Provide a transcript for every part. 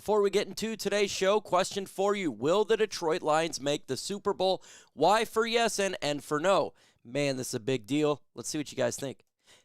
Before we get into today's show, question for you. Will the Detroit Lions make the Super Bowl? Y for yes and N for no. Man, this is a big deal. Let's see what you guys think.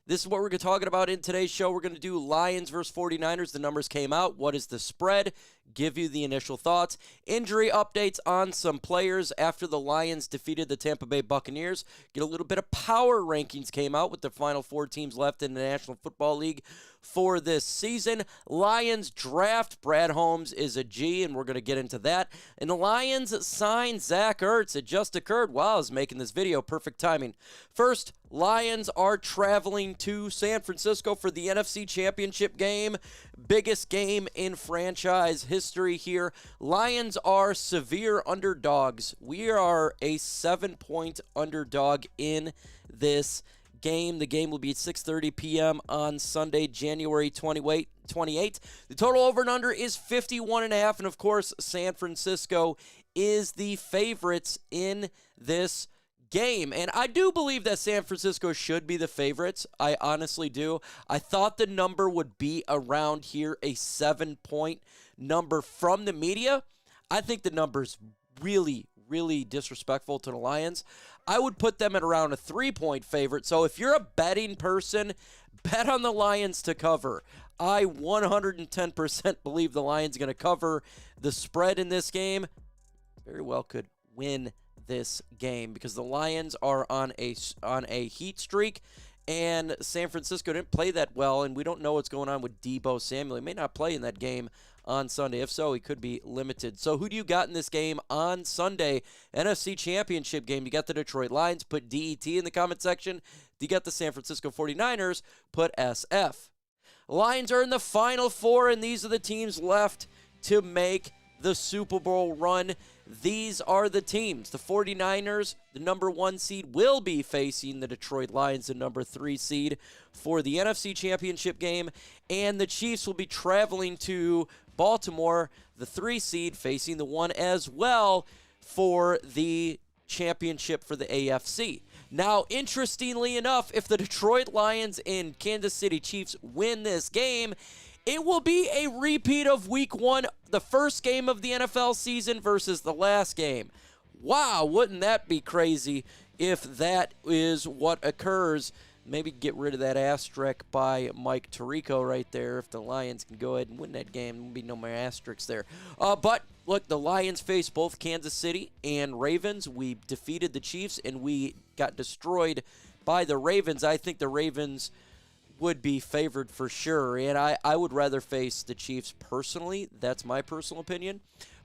This is what we're talking about in today's show. We're going to do Lions versus 49ers. The numbers came out. What is the spread? Give you the initial thoughts. Injury updates on some players after the Lions defeated the Tampa Bay Buccaneers. Get a little bit of power rankings came out with the final 4 teams left in the National Football League for this season. Lions draft. Brad Holmes is a G, and we're going to get into that. And the Lions signed Zach Ertz. It just occurred while I was making this video. Perfect timing. First, Lions are traveling to San Francisco for the NFC Championship game. Biggest game in franchise history here. Lions are severe underdogs. We are a 7-point underdog in this game. The game will be at 6:30 p.m. on Sunday, January 28th. The total over and under is 51.5, and of course, San Francisco is the favorites in this game. And I do believe that San Francisco should be the favorites. I honestly do. I thought the number would be around here, a 7-point number from the media. I think the number's really disrespectful to the Lions. I would put them at around a 3-point favorite. So if you're a betting person, bet on the Lions to cover. I 110% believe the Lions are going to cover. The spread in this game very well could win this game because the Lions are on a heat streak, and San Francisco didn't play that well, and we don't know what's going on with Deebo Samuel. He may not play in that game on Sunday. If so, he could be limited. So who do you got in this game on Sunday? NFC Championship game. You got the Detroit Lions. Put DET in the comment section. You got the San Francisco 49ers. Put SF. Lions are in the Final Four, and these are the teams left to make the Super Bowl run. These are the teams. The 49ers, the number 1 seed, will be facing the Detroit Lions, the number 3 seed, for the NFC Championship game. And the Chiefs will be traveling to Baltimore, the 3 seed, facing the 1 as well for the championship for the AFC. Now, interestingly enough, if the Detroit Lions and Kansas City Chiefs win this game, it will be a repeat of Week 1, the first game of the NFL season versus the last game. Wow, wouldn't that be crazy if that is what occurs? Maybe get rid of that asterisk by Mike Tirico right there. If the Lions can go ahead and win that game, there will be no more asterisks there. But look, the Lions face both Kansas City and Ravens. We defeated the Chiefs, and we got destroyed by the Ravens. I think the Ravens would be favored for sure, and I would rather face the Chiefs personally. That's my personal opinion.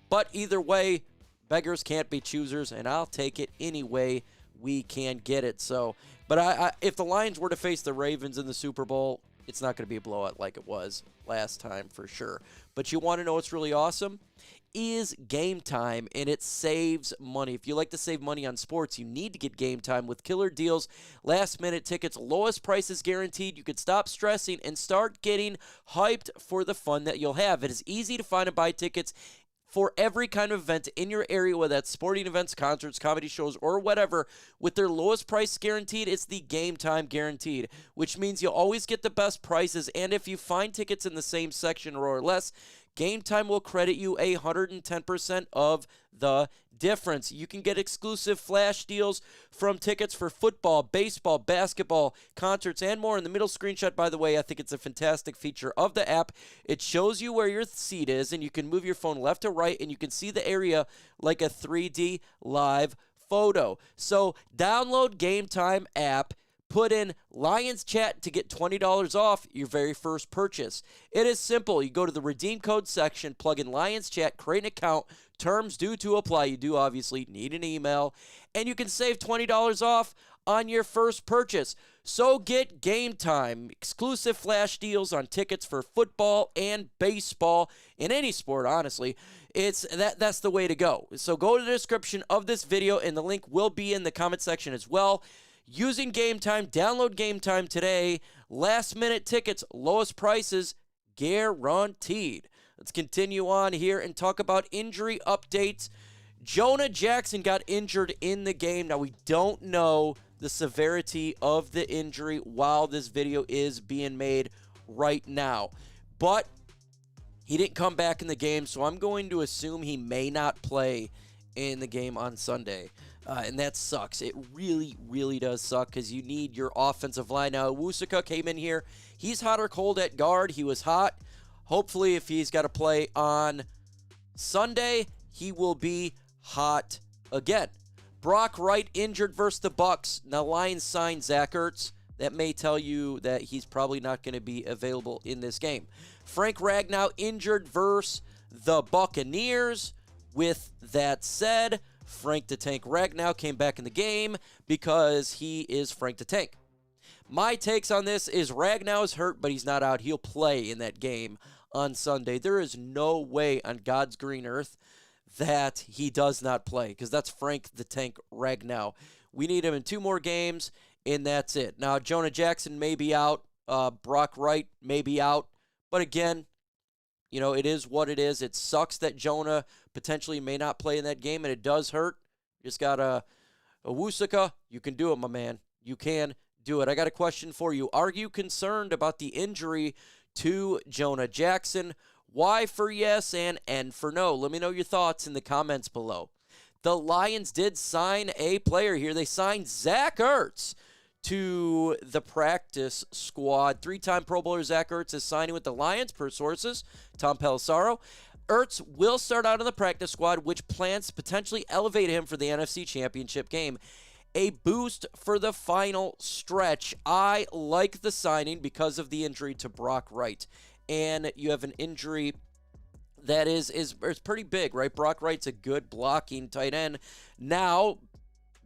But either way, beggars can't be choosers, and I'll take it any way we can get it. So, but if the Lions were to face the Ravens in the Super Bowl, it's not going to be a blowout like it was last time for sure. But you want to know what's really awesome? Is Gametime, and it saves money. If you like to save money on sports, you need to get Gametime with killer deals, last-minute tickets, lowest prices guaranteed. You could stop stressing and start getting hyped for the fun that you'll have. It is easy to find and buy tickets for every kind of event in your area, whether that's sporting events, concerts, comedy shows, or whatever. With their lowest price guaranteed, it's the Gametime guaranteed, which means you'll always get the best prices. And if you find tickets in the same section or less, Gametime will credit you 110% of the difference. You can get exclusive flash deals from tickets for football, baseball, basketball, concerts, and more. In the middle screenshot, by the way, I think it's a fantastic feature of the app. It shows you where your seat is, and you can move your phone left to right, and you can see the area like a 3D live photo. So download Gametime app. Put in Lions Chat to get $20 off your very first purchase. It is simple. You go to the redeem code section, plug in Lions Chat, create an account. Terms do to apply. You do obviously need an email. And you can save $20 off on your first purchase. So get Gametime. Exclusive flash deals on tickets for football and baseball, in any sport, honestly. That's the way to go. So go to the description of this video, and the link will be in the comment section as well. Using Gametime, download Gametime today. Last-minute tickets, lowest prices, guaranteed. Let's continue on here and talk about injury updates. Jonah Jackson got injured in the game. Now, we don't know the severity of the injury while this video is being made right now. But He didn't come back in the game, so I'm going to assume he may not play in the game on Sunday. And that sucks. It really, really does suck because you need your offensive line. Now, Wusaka came in here. He's hot or cold at guard. He was hot. Hopefully, if he's got to play on Sunday, he will be hot again. Brock Wright injured versus the Bucks. Now, Lions signed Zach Ertz. That may tell you that he's probably not going to be available in this game. Frank Ragnow injured versus the Buccaneers. With that said, Frank the Tank Ragnow came back in the game because he is Frank the Tank. My takes on this is Ragnow is hurt, but he's not out. He'll play in that game on Sunday. There is no way on God's green earth that he does not play because that's Frank the Tank Ragnow. We need him in 2 more games, and that's it. Now, Jonah Jackson may be out. Brock Wright may be out. But again, you know, it is what it is. It sucks that Jonah potentially may not play in that game, and it does hurt. You just got a Wusaka. You can do it, my man. You can do it. I got a question for you. Are you concerned about the injury to Jonah Jackson? Y for yes and N for no. Let me know your thoughts in the comments below. The Lions did sign a player here. They signed Zach Ertz to the practice squad. 3-time Pro Bowler Zach Ertz is signing with the Lions, per sources. Tom Pelissaro. Ertz will start out in the practice squad, which plans to potentially elevate him for the NFC Championship game. A boost for the final stretch. I like the signing because of the injury to Brock Wright. And you have an injury that is pretty big, right? Brock Wright's a good blocking tight end. Now,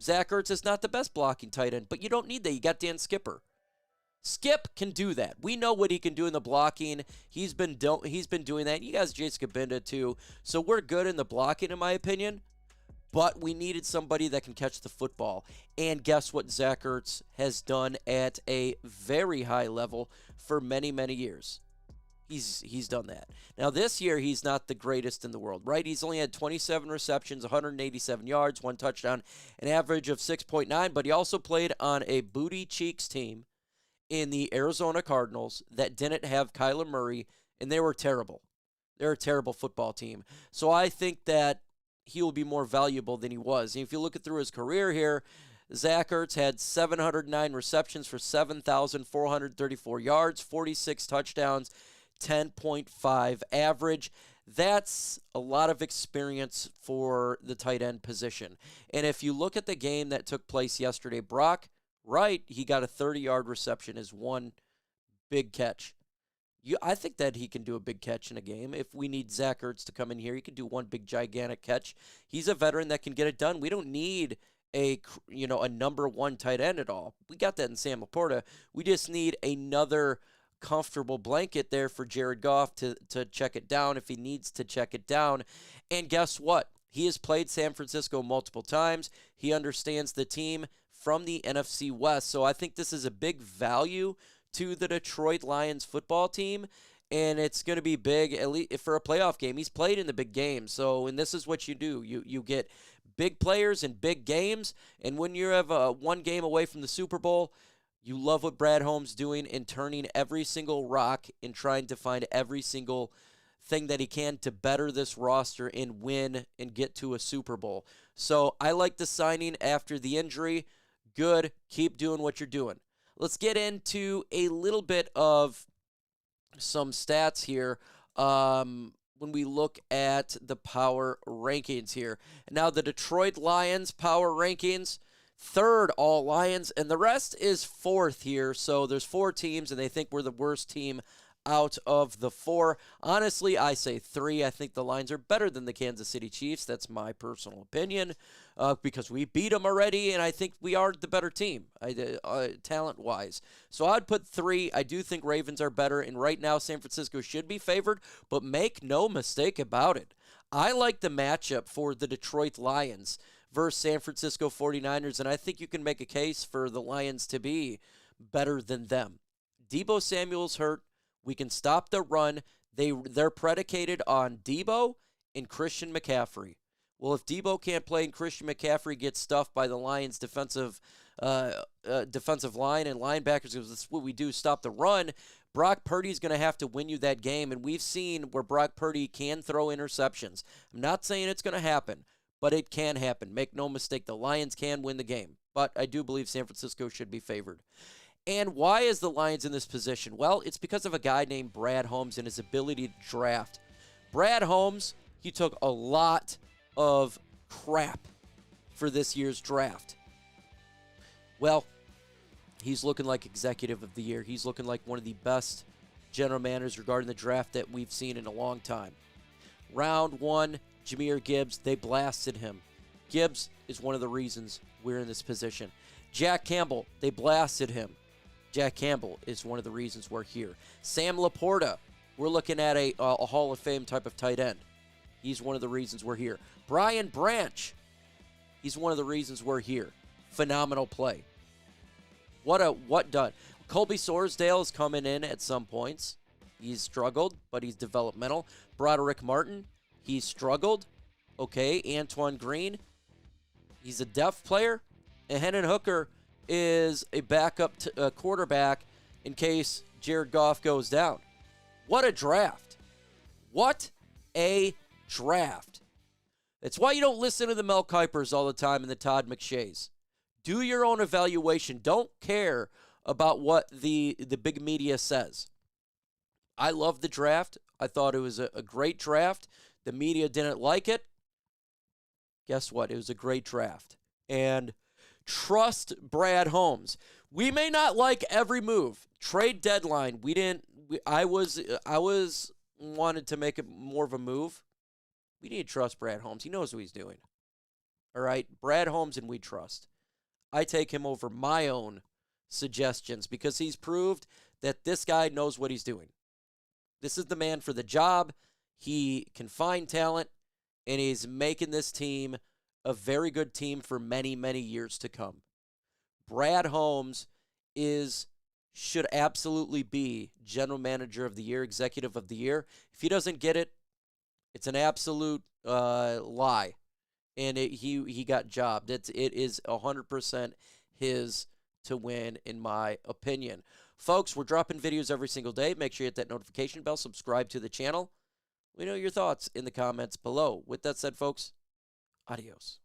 Zach Ertz is not the best blocking tight end, but you don't need that. You got Dan Skipper. Skip can do that. We know what he can do in the blocking. He's been doing that. You guys, Jason Kabinda too. So we're good in the blocking, in my opinion. But we needed somebody that can catch the football. And guess what Zach Ertz has done at a very high level for many, many years. He's done that. Now, this year, he's not the greatest in the world, right? He's only had 27 receptions, 187 yards, 1 touchdown, an average of 6.9, but he also played on a booty cheeks team in the Arizona Cardinals that didn't have Kyler Murray, and they were terrible. They're a terrible football team. So I think that he will be more valuable than he was. And if you look at through his career here, Zach Ertz had 709 receptions for 7,434 yards, 46 touchdowns, 10.5 average. That's a lot of experience for the tight end position. And if you look at the game that took place yesterday, Brock Wright, he got a 30-yard reception as one big catch. I think that he can do a big catch in a game. If we need Zach Ertz to come in here, he can do one big, gigantic catch. He's a veteran that can get it done. We don't need a number 1 tight end at all. We got that in Sam Laporta. We just need another comfortable blanket there for Jared Goff to check it down if he needs to check it down. And guess what? He has played San Francisco multiple times. He understands the team from the NFC West. So I think this is a big value to the Detroit Lions football team, and it's going to be big, at least for a playoff game. He's played in the big games, and this is what you do. You get big players in big games, and when you have one game away from the Super Bowl, you love what Brad Holmes doing in turning every single rock and trying to find every single thing that he can to better this roster and win and get to a Super Bowl. So I like the signing after the injury. Good. Keep doing what you're doing. Let's get into a little bit of some stats here when we look at the power rankings here. Now, the Detroit Lions power rankings, 3rd all Lions, and the rest is 4th here. So there's 4 teams, and they think we're the worst team out of the 4. Honestly, I say 3. I think the Lions are better than the Kansas City Chiefs. That's my personal opinion because we beat them already, and I think we are the better team talent-wise. So I'd put 3. I do think Ravens are better, and right now San Francisco should be favored, but make no mistake about it. I like the matchup for the Detroit Lions versus San Francisco 49ers, and I think you can make a case for the Lions to be better than them. Deebo Samuel's hurt. We can stop the run. They're predicated on Deebo and Christian McCaffrey. Well, if Deebo can't play and Christian McCaffrey gets stuffed by the Lions' defensive line and linebackers, because that's what we do, stop the run. Brock Purdy's going to have to win you that game, and we've seen where Brock Purdy can throw interceptions. I'm not saying it's going to happen, but it can happen. Make no mistake, the Lions can win the game, but I do believe San Francisco should be favored. And why is the Lions in this position? Well, it's because of a guy named Brad Holmes and his ability to draft. Brad Holmes, he took a lot of crap for this year's draft. Well, he's looking like executive of the year. He's looking like one of the best general managers regarding the draft that we've seen in a long time. Round 1, Jahmyr Gibbs, they blasted him. Gibbs is one of the reasons we're in this position. Jack Campbell, they blasted him. Jack Campbell is one of the reasons we're here. Sam Laporta, we're looking at a Hall of Fame type of tight end. He's one of the reasons we're here. Brian Branch, he's one of the reasons we're here. Phenomenal play. What done? Colby Sorsdale is coming in at some points. He's struggled, but he's developmental. Broderick Martin, he's struggled. Okay, Antoine Green, he's a depth player. And Hendon Hooker is a backup quarterback in case Jared Goff goes down. What a draft. What a draft. That's why you don't listen to the Mel Kipers all the time and the Todd McShays. Do your own evaluation. Don't care about what the big media says. I love the draft. I thought it was a great draft. The media didn't like it. Guess what? It was a great draft. And trust Brad Holmes. We may not like every move. Trade deadline, I was wanted to make it more of a move. We need to trust Brad Holmes. He knows what he's doing. All right, Brad Holmes, and we trust. I take him over my own suggestions because he's proved that this guy knows what he's doing. This is the man for the job. He can find talent, and he's making this team a very good team for many, many years to come. Brad Holmes should absolutely be general manager of the year, executive of the year. If he doesn't get it, it's an absolute lie. And he got jobbed. It is 100% his to win, in my opinion. Folks, we're dropping videos every single day. Make sure you hit that notification bell. Subscribe to the channel. We know your thoughts in the comments below. With that said, folks, adios.